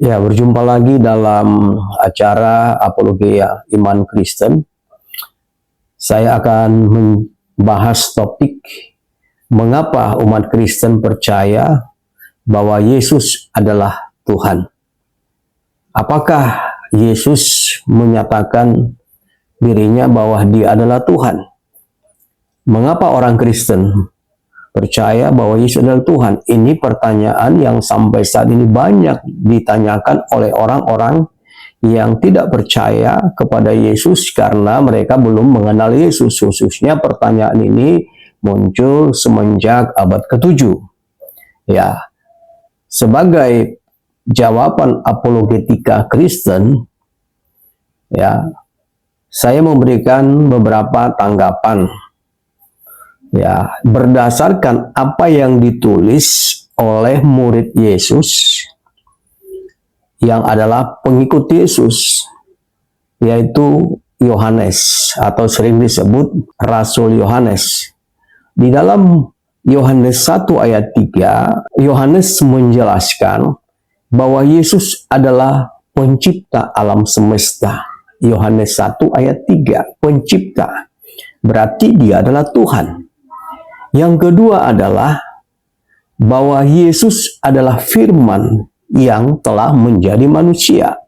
Ya, berjumpa lagi dalam acara Apologia Iman Kristen. Saya akan membahas topik mengapa umat Kristen percaya bahwa Yesus adalah Tuhan. Apakah Yesus menyatakan dirinya bahwa Dia adalah Tuhan? Mengapa orang Kristen percaya bahwa Yesus adalah Tuhan? Ini pertanyaan yang sampai saat ini banyak ditanyakan oleh orang-orang yang tidak percaya kepada Yesus karena mereka belum mengenal Yesus. Khususnya pertanyaan ini muncul semenjak abad ke-7. Ya, sebagai jawaban apologetika Kristen, ya, saya memberikan beberapa tanggapan. Ya, berdasarkan apa yang ditulis oleh murid Yesus yang adalah pengikut Yesus, yaitu Yohanes atau sering disebut Rasul Yohanes. Di dalam Yohanes 1 ayat 3, Yohanes menjelaskan bahwa Yesus adalah pencipta alam semesta. Yohanes 1 ayat 3, pencipta. Berarti Dia adalah Tuhan. Yang kedua adalah bahwa Yesus adalah firman yang telah menjadi manusia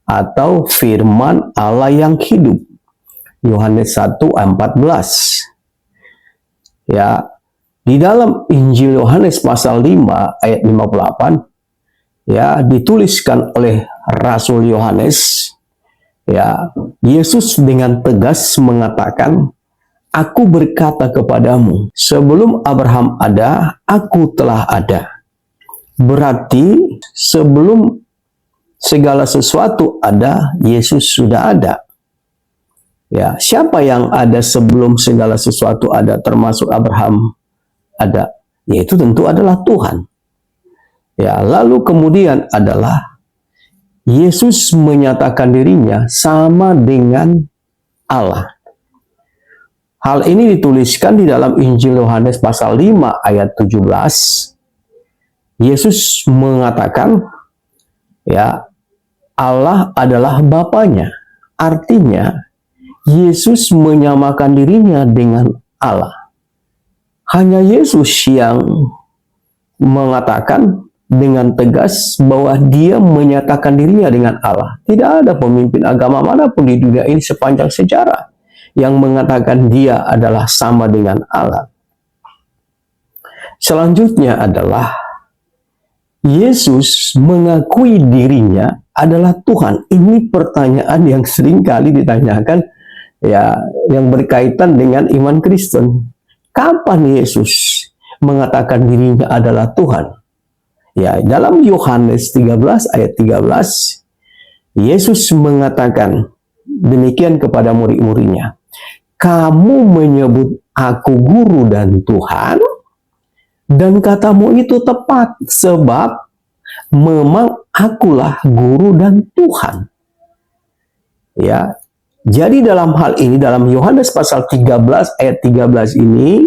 atau firman Allah yang hidup. Yohanes 1 ayat 14. Ya, di dalam Injil Yohanes pasal 5 ayat 58 ya dituliskan oleh Rasul Yohanes, ya, Yesus dengan tegas mengatakan, "Aku berkata kepadamu, sebelum Abraham ada, aku telah ada." Berarti sebelum segala sesuatu ada, Yesus sudah ada. Ya, siapa yang ada sebelum segala sesuatu ada, termasuk Abraham ada? Yaitu tentu adalah Tuhan. Ya, lalu kemudian adalah Yesus menyatakan dirinya sama dengan Allah. Hal ini dituliskan di dalam Injil Yohanes pasal 5 ayat 17. Yesus mengatakan, ya, Allah adalah Bapanya. Artinya, Yesus menyamakan dirinya dengan Allah. Hanya Yesus yang mengatakan dengan tegas bahwa Dia menyatakan dirinya dengan Allah. Tidak ada pemimpin agama manapun di dunia ini sepanjang sejarah yang mengatakan Dia adalah sama dengan Allah. Selanjutnya adalah Yesus mengakui dirinya adalah Tuhan. Ini pertanyaan yang sering kali ditanyakan, ya, yang berkaitan dengan iman Kristen. Kapan Yesus mengatakan dirinya adalah Tuhan? Ya, dalam Yohanes 13 ayat 13, Yesus mengatakan demikian kepada murid-muridnya, "Kamu menyebut aku guru dan Tuhan, dan katamu itu tepat, sebab memang akulah guru dan Tuhan." Ya, jadi dalam hal ini, dalam Yohanes pasal 13 ayat 13 ini,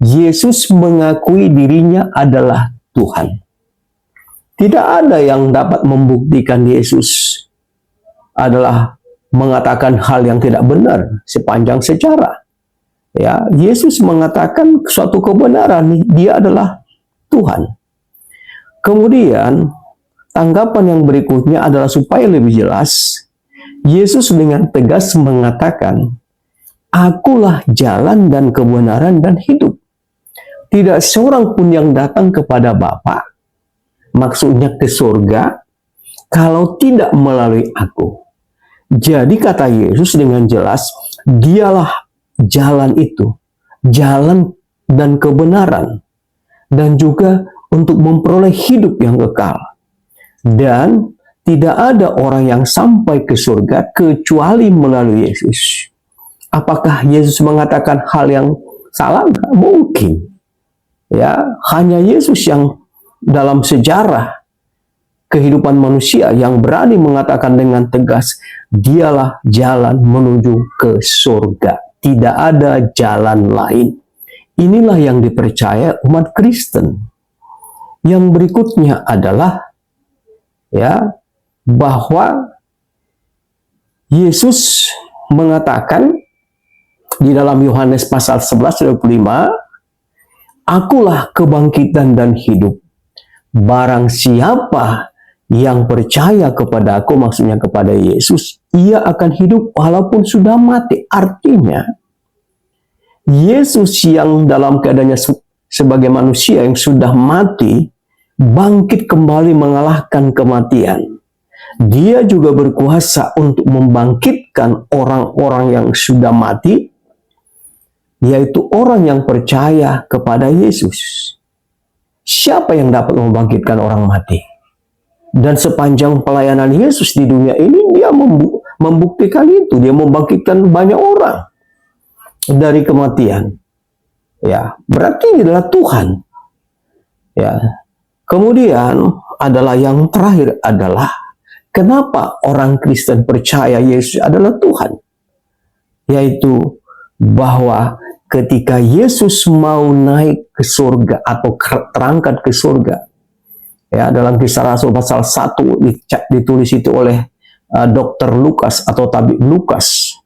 Yesus mengakui dirinya adalah Tuhan. Tidak ada yang dapat membuktikan Yesus adalah mengatakan hal yang tidak benar sepanjang sejarah. Ya, Yesus mengatakan suatu kebenaran, Dia adalah Tuhan. Kemudian, tanggapan yang berikutnya adalah supaya lebih jelas, Yesus dengan tegas mengatakan, "Akulah jalan dan kebenaran dan hidup. Tidak seorang pun yang datang kepada Bapa," maksudnya ke surga, "kalau tidak melalui aku." Jadi kata Yesus dengan jelas, Dialah jalan itu, jalan dan kebenaran, dan juga untuk memperoleh hidup yang kekal. Dan tidak ada orang yang sampai ke surga kecuali melalui Yesus. Apakah Yesus mengatakan hal yang salah? Nggak mungkin. Ya, hanya Yesus yang dalam sejarah kehidupan manusia yang berani mengatakan dengan tegas, Dialah jalan menuju ke surga. Tidak ada jalan lain. Inilah yang dipercaya umat Kristen. Yang berikutnya adalah, ya, bahwa Yesus mengatakan di dalam Yohanes pasal 11 ayat 25, "Akulah kebangkitan dan hidup. Barang siapa yang percaya kepada aku," maksudnya kepada Yesus, "ia akan hidup walaupun sudah mati." Artinya, Yesus yang dalam keadaannya sebagai manusia yang sudah mati, bangkit kembali mengalahkan kematian. Dia juga berkuasa untuk membangkitkan orang-orang yang sudah mati, yaitu orang yang percaya kepada Yesus. Siapa yang dapat membangkitkan orang mati? Dan sepanjang pelayanan Yesus di dunia ini, dia membuktikan itu. Dia membangkitkan banyak orang dari kematian. Ya, berarti dia adalah Tuhan. Ya. Kemudian adalah yang terakhir adalah kenapa orang Kristen percaya Yesus adalah Tuhan? Yaitu bahwa ketika Yesus mau naik ke surga atau terangkat ke surga, ya, dalam Kisah Rasul pasal 1 ditulis itu oleh Dr. Lukas atau tabib Lukas,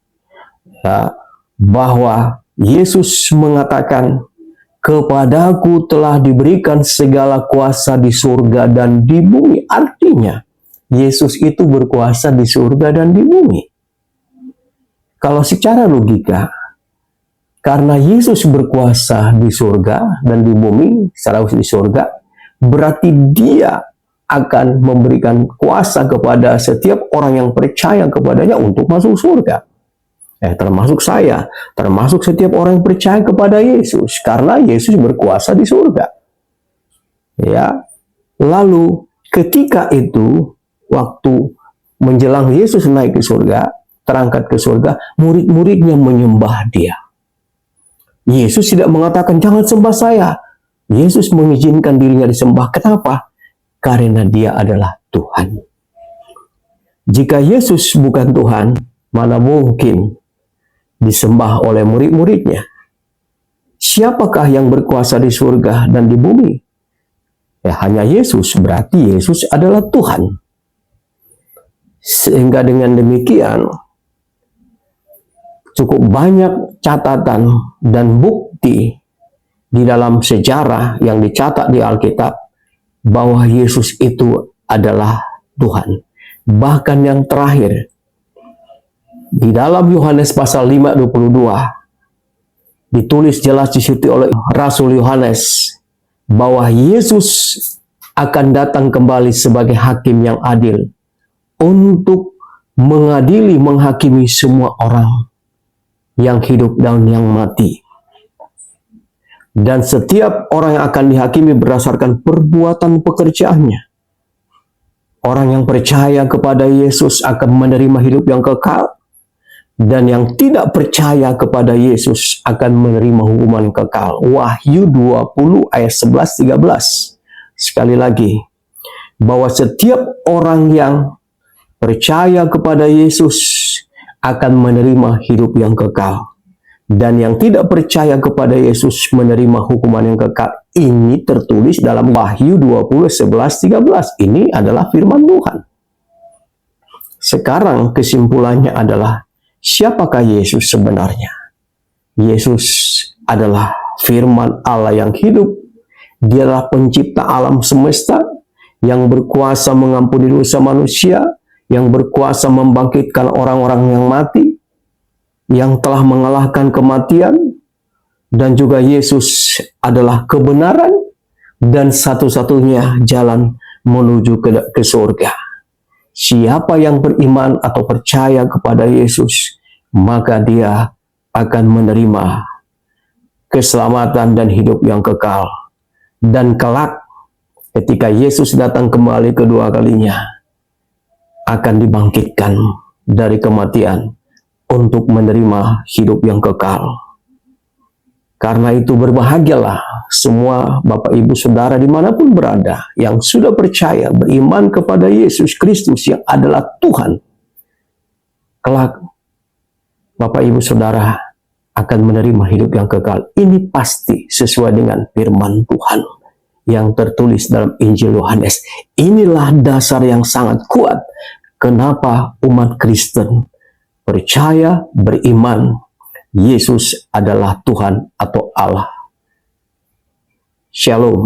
ya, bahwa Yesus mengatakan, "Kepadaku telah diberikan segala kuasa di surga dan di bumi." Artinya, Yesus itu berkuasa di surga dan di bumi. Kalau secara logika, karena Yesus berkuasa di surga dan di bumi, secara di surga, berarti dia akan memberikan kuasa kepada setiap orang yang percaya kepadanya untuk masuk surga. Termasuk saya, termasuk setiap orang yang percaya kepada Yesus, karena Yesus berkuasa di surga. Ya, lalu ketika itu, waktu menjelang Yesus naik ke surga, terangkat ke surga, murid-muridnya menyembah dia. Yesus tidak mengatakan, "Jangan sembah saya." Yesus mengizinkan dirinya disembah. Kenapa? Karena dia adalah Tuhan. Jika Yesus bukan Tuhan, mana mungkin disembah oleh murid-muridnya? Siapakah yang berkuasa di surga dan di bumi? Hanya Yesus. Berarti Yesus adalah Tuhan. Sehingga dengan demikian, cukup banyak catatan dan bukti di dalam sejarah yang dicatat di Alkitab bahwa Yesus itu adalah Tuhan. Bahkan yang terakhir, di dalam Yohanes pasal 5:22 ditulis jelas di situ oleh Rasul Yohanes bahwa Yesus akan datang kembali sebagai hakim yang adil untuk mengadili, menghakimi semua orang yang hidup dan yang mati. Dan setiap orang yang akan dihakimi berdasarkan perbuatan pekerjaannya. Orang yang percaya kepada Yesus akan menerima hidup yang kekal, dan yang tidak percaya kepada Yesus akan menerima hukuman kekal. Wahyu 20 ayat 11-13. Sekali lagi, bahwa setiap orang yang percaya kepada Yesus akan menerima hidup yang kekal. Dan yang tidak percaya kepada Yesus menerima hukuman yang kekal. Ini tertulis dalam Wahyu 20, 11, 13. Ini adalah firman Tuhan. Sekarang kesimpulannya adalah, siapakah Yesus sebenarnya? Yesus adalah firman Allah yang hidup. Dia adalah pencipta alam semesta yang berkuasa mengampuni dosa manusia, yang berkuasa membangkitkan orang-orang yang mati, yang telah mengalahkan kematian, dan juga Yesus adalah kebenaran dan satu-satunya jalan menuju ke surga. Siapa yang beriman atau percaya kepada Yesus, maka dia akan menerima keselamatan dan hidup yang kekal. Dan kelak ketika Yesus datang kembali kedua kalinya, akan dibangkitkan dari kematian untuk menerima hidup yang kekal. Karena itu berbahagialah semua Bapak Ibu Saudara dimanapun berada yang sudah percaya beriman kepada Yesus Kristus yang adalah Tuhan. Kelak Bapak Ibu Saudara akan menerima hidup yang kekal. Ini pasti sesuai dengan firman Tuhan yang tertulis dalam Injil Yohanes. Inilah dasar yang sangat kuat kenapa umat Kristen percaya, beriman Yesus adalah Tuhan atau Allah. Shalom.